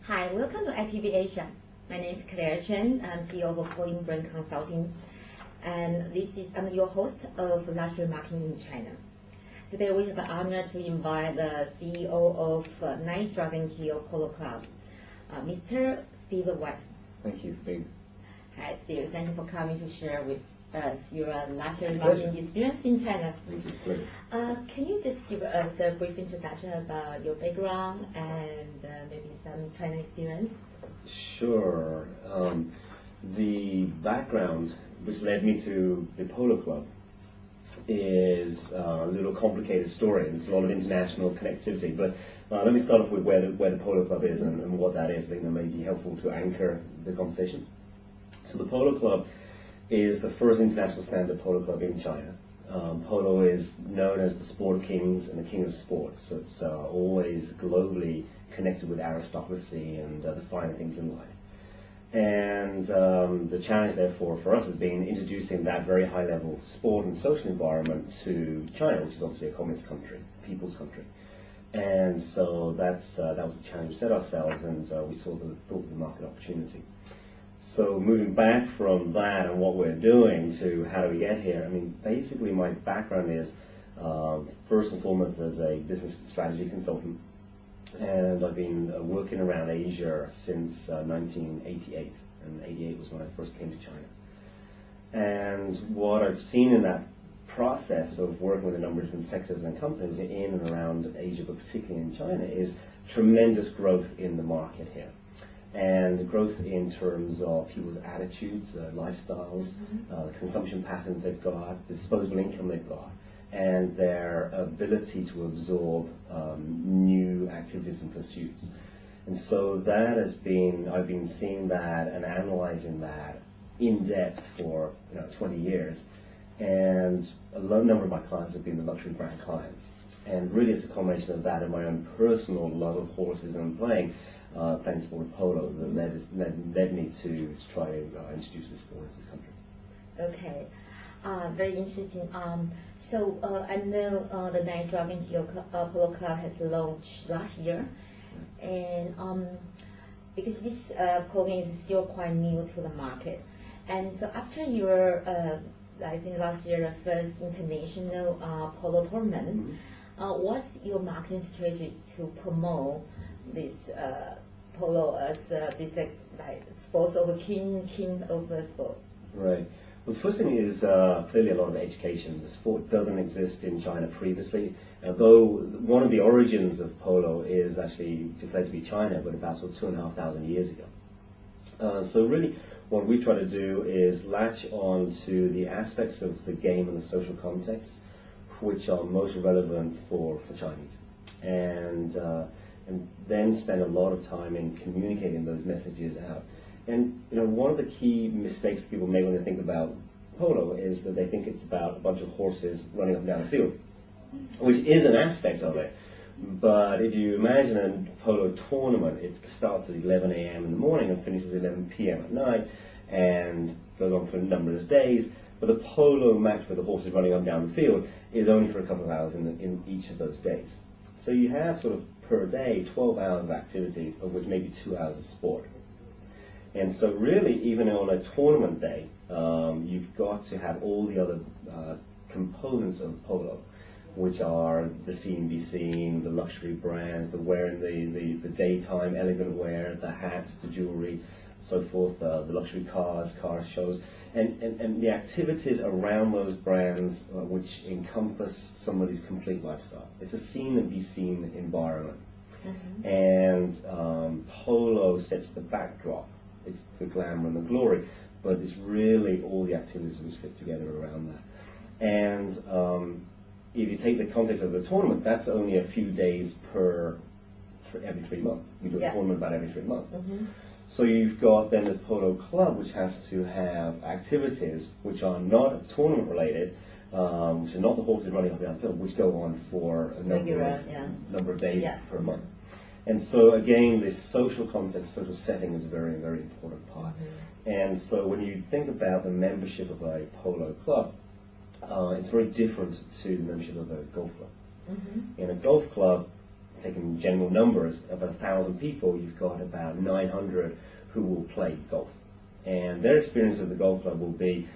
Hi, welcome to IPV Asia. My name is Claire Chen. I'm CEO of Point Brand Consulting, and I'm your host of luxury marketing in China. Today we have the honor to invite the CEO of Night Dragon Hill Polo Club, Mr. Steve Wyatt. Thank you for being Hi, Steve. Thank you for coming to share with us your luxury marketing experience in China. Thank you. It's great. Can you just give us a brief introduction about your background and maybe some China experience? Sure. The background which led me to the Polo Club is a little complicated story. There's a lot of international connectivity, but let me start off with where the Polo Club is and what that is. I think that may be helpful to anchor the conversation. So the Polo Club is the first international standard polo club in China. Polo is known as the sport of kings and the king of sports, so it's always globally connected with aristocracy and the finer things in life. And the challenge, therefore, for us has been introducing that very high-level sport and social environment to China, which is obviously a communist country, people's country. And so that was the challenge we set ourselves, and we thought it was a market opportunity. So moving back from that and what we're doing to how do we get here, I mean, basically my background is first and foremost as a business strategy consultant, and I've been working around Asia since 1988, and 88 was when I first came to China. And what I've seen in that process of working with a number of different sectors and companies in and around Asia, but particularly in China, is tremendous growth in the market here. And growth in terms of people's attitudes, lifestyles, consumption patterns they've got, disposable income they've got, and their ability to absorb new activities and pursuits. And so that has been, I've been seeing that and analyzing that in depth for 20 years. And a low number of my clients have been the luxury brand clients. And really it's a combination of that and my own personal love of horses and playing sport polo that led me to try to introduce this sport into the country. Okay, very interesting. So I know the Night Dragon Hill Polo Club has launched last year, and because this program is still quite new to the market, and so after your I think last year the first international polo tournament, what's your marketing strategy to promote this polo as this like sport of a king of a sport? Right. Well, the first thing is clearly a lot of education. The sport doesn't exist in China previously, though one of the origins of polo is actually declared to be China, but about sort of 2,500 years ago. So really what we try to do is latch on to the aspects of the game and the social context which are most relevant for Chinese. And then spend a lot of time in communicating those messages out. And one of the key mistakes people make when they think about polo is that they think it's about a bunch of horses running up and down a field, which is an aspect of it. But if you imagine a polo tournament, it starts at 11 a.m. in the morning and finishes at 11 p.m. at night and goes on for a number of days. But the polo match where the horse is running up and down the field is only for a couple of hours in each of those days. So you have sort of per day 12 hours of activities, of which maybe 2 hours of sport. And so really, even on a tournament day, you've got to have all the other components of polo, which are the see and be seen, the luxury brands, the wearing the daytime elegant wear, the hats, the jewelry, so forth, the luxury cars, car shows, and the activities around those brands which encompass somebody's complete lifestyle. It's a seen and be seen environment. And polo sets the backdrop. It's the glamour and the glory, but it's really all the activities which fit together around that. And if you take the context of the tournament, that's only a few days every 3 months. We do a tournament about every 3 months. So you've got then this polo club which has to have activities which are not tournament related, which are not the horses running up and down the field, which go on for a number of days per month. And so again, this social context, social setting is a very, very important part. And so when you think about the membership of a polo club, it's very different to the membership of a golf club. In a golf club, taking general numbers, about 1,000 people, you've got about 900 who will play golf. And their experience of the golf club will be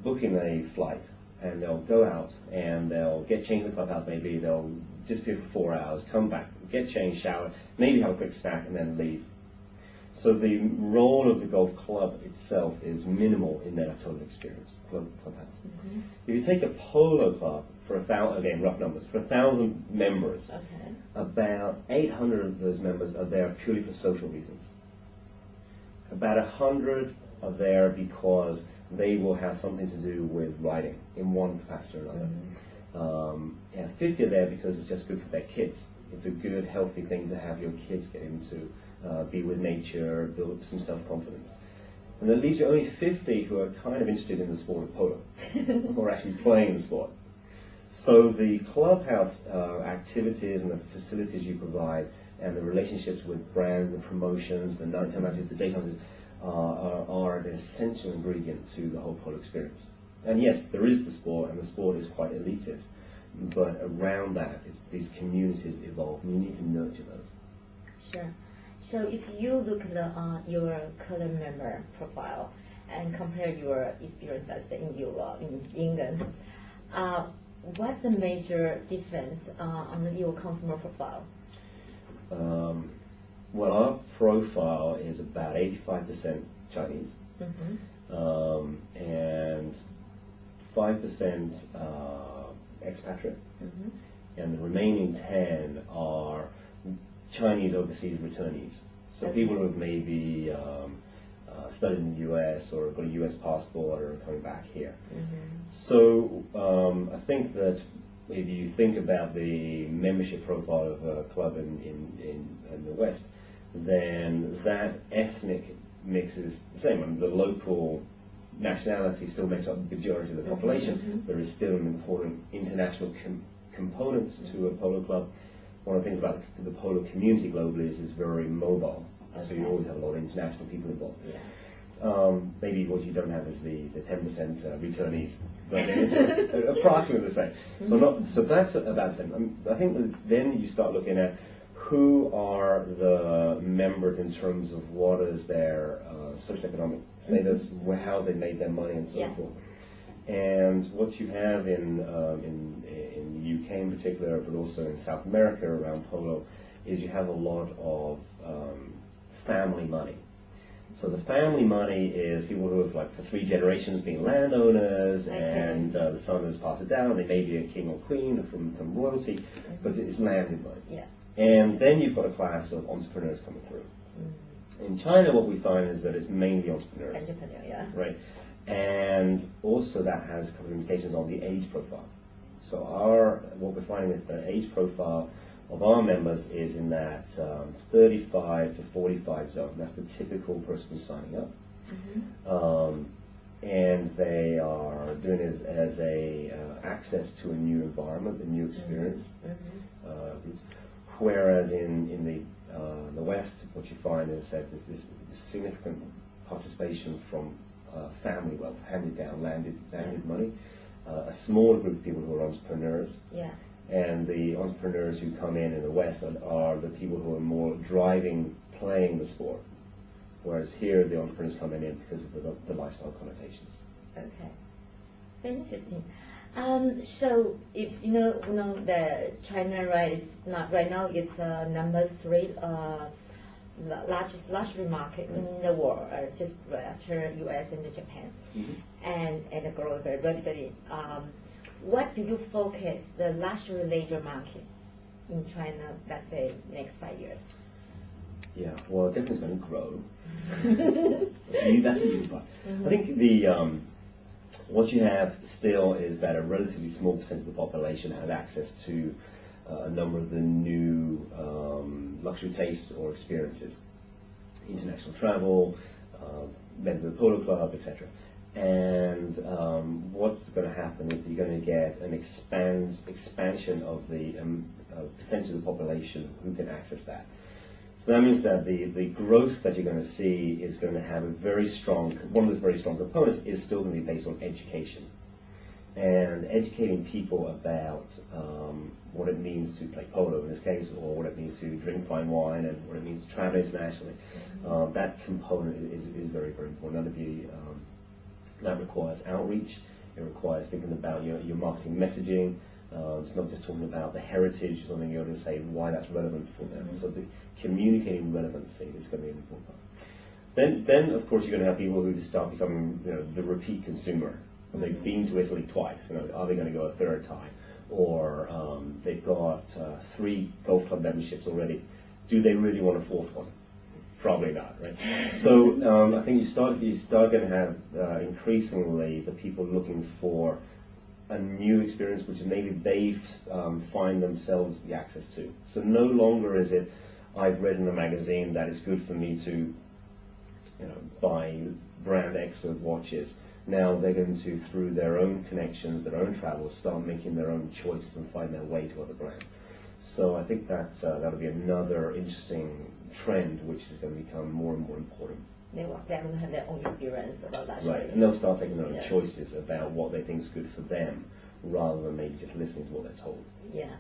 booking a flight, and they'll go out and they'll get changed in the clubhouse, maybe they'll disappear for 4 hours, come back, get changed, shower, maybe have a quick snack, and then leave. So the role of the golf club itself is minimal in their total experience, clubhouse. Mm-hmm. If you take a polo club, for 1,000, again, rough numbers, for 1,000 members, Okay. about 800 of those members are there purely for social reasons. About 100 are there because they will have something to do with riding in one capacity or another. Mm-hmm. 50 are there because it's just good for their kids. It's a good, healthy thing to have your kids get into, be with nature, build some self-confidence. And that leaves you only 50 who are kind of interested in the sport of polo, who are actually playing the sport. So the clubhouse activities and the facilities you provide and the relationships with brands, the promotions, the nighttime activities, the daytime activities are an essential ingredient to the whole polo experience. And yes, there is the sport, and the sport is quite elitist, but around that, these communities evolve, and you need to nurture those. Sure. So if you look at your current member profile and compare your experience, let's say in Europe, in England, what's the major difference on your consumer profile? Well, our profile is about 85% Chinese, Mm-hmm. And 5% expatriate, Mm-hmm. and the remaining 10 are Chinese overseas returnees. So Okay. people who have maybe studied in the US or got a US passport or are coming back here. Mm-hmm. So I think that if you think about the membership profile of a club in the West, then that ethnic mix is the same. I mean, the local nationality still makes up the majority of the population. Mm-hmm. There is still an important international component to a polo club. One of the things about the polo community globally is it's very mobile. So Okay. you always have a lot of international people involved. Yeah. Maybe what you don't have is the 10% returnees, but it's approximately the same. So that's about the same. I think that then you start looking at who are the members in terms of what is their socioeconomic status, how they made their money, and so Yeah. forth. And what you have in the UK in particular, but also in South America around polo, is you have a lot of family money. So the family money is people who have, like, for 3 generations been landowners, Okay. and the son has passed it down. They may be a king or queen from royalty, but it's landed money. Yeah. And then you've got a class of entrepreneurs coming through. In China, what we find is that it's mainly entrepreneurs, Entrepreneur, yeah. right? And also that has a couple of indications on the age profile. So what we're finding is the age profile of our members is in that 35 to 45 zone. That's the typical person who's signing up. Mm-hmm. And they are doing it as a access to a new environment, a new experience. Mm-hmm. Whereas in the West, what you find is that there's this significant participation from family wealth, handed down, landed money. A smaller group of people who are entrepreneurs. Yeah. And the entrepreneurs who come in the West are the people who are more driving, playing the sport. Whereas here, the entrepreneurs come in because of the lifestyle connotations. Okay. Very interesting. So if you know that China, right? It's not right now. It's number 3 largest luxury market in the world, just right after U.S. and Japan, and growing very rapidly. What do you focus the luxury leisure market in China, let's say, next 5 years? Yeah, well, it's definitely going to grow. That's the easy part. I think what you have still is that a relatively small percentage of the population has access to a number of the new luxury tastes or experiences, international travel, members of the polo club, etc. And what's going to happen is that you're going to get an expansion of the percentage of the population who can access that. So that means that the growth that you're going to see is going to have one of those very strong components is still going to be based on education. and educating people about what it means to play polo in this case, or what it means to drink fine wine, and what it means to travel internationally. That component is very, very important. That requires outreach. It requires thinking about your marketing messaging. It's not just talking about the heritage, something you're going to say why that's relevant for them. So the communicating relevancy is going to be an important part. Then of course you're going to have people who just start becoming the repeat consumer. They've been to Italy twice. Are they going to go a third time? Or they've got 3 golf club memberships already. Do they really want a 4th one? Probably not, right? So I think you start going to have increasingly the people looking for a new experience, which maybe they find themselves the access to. So no longer is it, I've read in a magazine that it's good for me to buy brand X of watches. Now they're going to, through their own connections, their own travels, start making their own choices and find their way to other brands. So I think that'll be another interesting trend which is going to become more and more important. They're going to have their own experience about that. Right, and they'll start taking their own choices about what they think is good for them, rather than maybe just listening to what they're told. Yeah.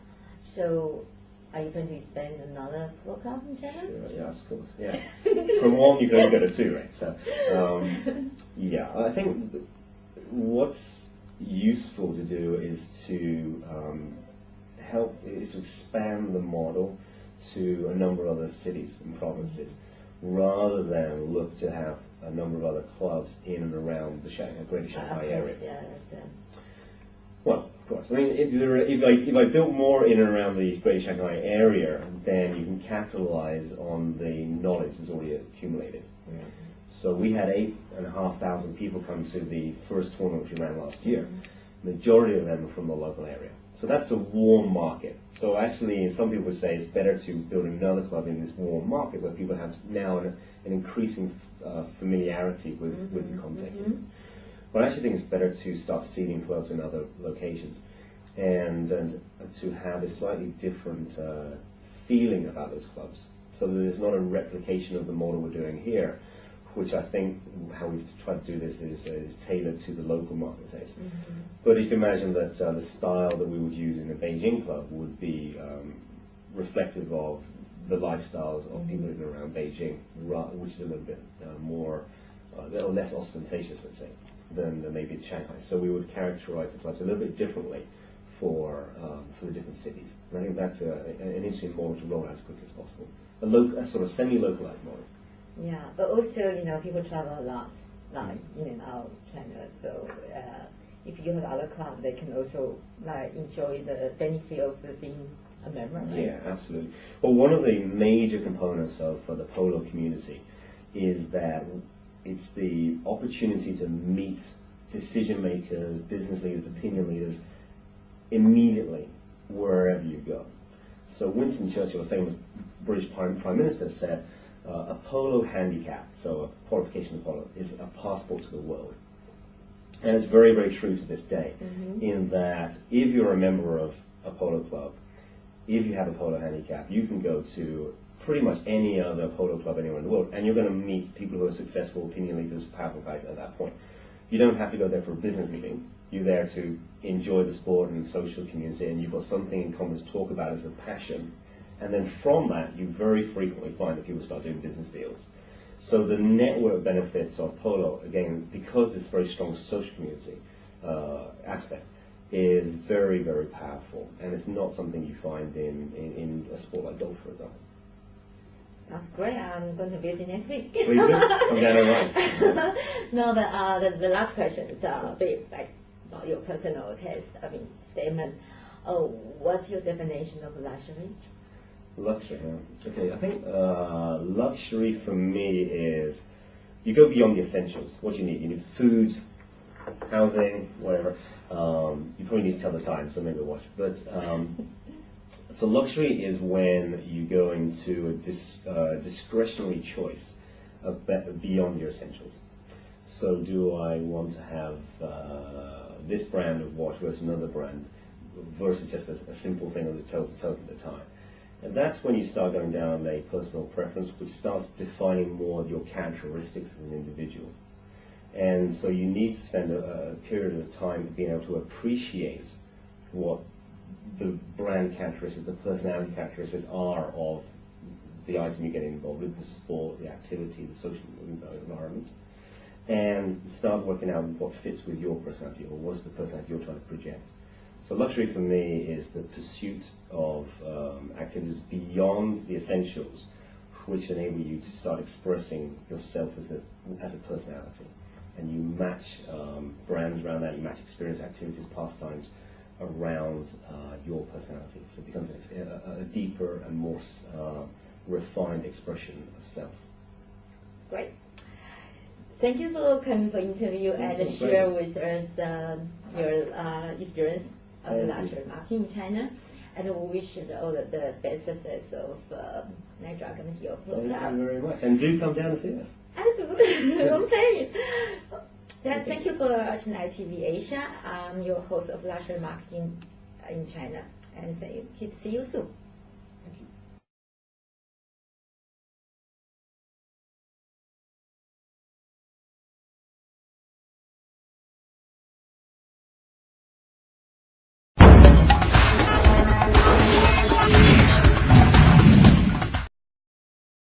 So, are you going to expand another polo club in China? Sure, yeah, that's cool. Yeah. From 1 you can only go to 2, right? So, yeah, I think what's useful to do is to expand the model to a number of other cities and provinces, rather than look to have a number of other clubs in and around the Greater Shanghai area. Yeah, Well, of course. I mean, if I built more in and around the Greater Shanghai area, then you can capitalize on the knowledge that's already accumulated. So we had 8,500 people come to the first tournament which we ran last year. Majority of them are from the local area. So that's a warm market. So actually, some people would say it's better to build another club in this warm market where people have now an increasing familiarity with the context. But I actually think it's better to start seeding clubs in other locations and to have a slightly different feeling about those clubs. So that it's not a replication of the model we're doing here, which I think how we've tried to do this is tailored to the local marketplace. But you can imagine that the style that we would use in a Beijing club would be reflective of the lifestyles of people living around Beijing, which is a little bit more, or less ostentatious, let's say, than maybe in Shanghai. So we would characterize the clubs a little bit differently for the different cities. And I think that's an interesting model to roll out as quickly as possible. A sort of semi-localized model. Yeah, but also, people travel a lot, like in and out of China. So if you have other clubs, they can also enjoy the benefit of being a member, right? Yeah, absolutely. Well, one of the major components of the polo community is that it's the opportunity to meet decision makers, business leaders, opinion leaders immediately wherever you go. So Winston Churchill, a famous British Prime Minister, said a polo handicap, so a qualification of polo, is a passport to the world. And it's very, very true to this day, in that if you're a member of a polo club, if you have a polo handicap, you can go to pretty much any other polo club anywhere in the world, and you're going to meet people who are successful, opinion leaders, powerful guys at that point. You don't have to go there for a business meeting. You're there to enjoy the sport and social community, and you've got something in common to talk about as a passion. And then from that, you very frequently find that people start doing business deals. So the network benefits of polo, again, because this very strong social community aspect, is very, very powerful. And it's not something you find in a sport like golf, for example. Sounds great. I'm going to visit next week. Please do. Come down and ride. No, the last question is a bit about your personal statement. What's your definition of luxury? Luxury, okay. I think luxury for me is you go beyond the essentials. What you need. You need food, housing, whatever. You probably need to tell the time, so maybe watch. But so luxury is when you go into a discretionary choice beyond your essentials. So do I want to have this brand of watch versus another brand versus just a simple thing that tells the time? And that's when you start going down a personal preference, which starts defining more of your characteristics as an individual. And so you need to spend a period of time being able to appreciate what the brand characteristics, the personality characteristics are of the item you're getting involved with, the sport, the activity, the social environment, and start working out what fits with your personality, or what's the personality you're trying to project. So luxury for me is the pursuit of activities beyond the essentials, which enable you to start expressing yourself as a personality. And you match brands around that, you match experience, activities, pastimes around your personality. So it becomes a deeper and more refined expression of self. Great. Thank you for coming for interview and share with us your experience of the luxury market in China. And we wish you all the best success of Night Dragon Heel Polo Club. Thank you very much. And do come down and see us. Absolutely. Okay. Thank you for watching ITV Asia. I'm your host of luxury marketing in China. And see you soon. Thank you.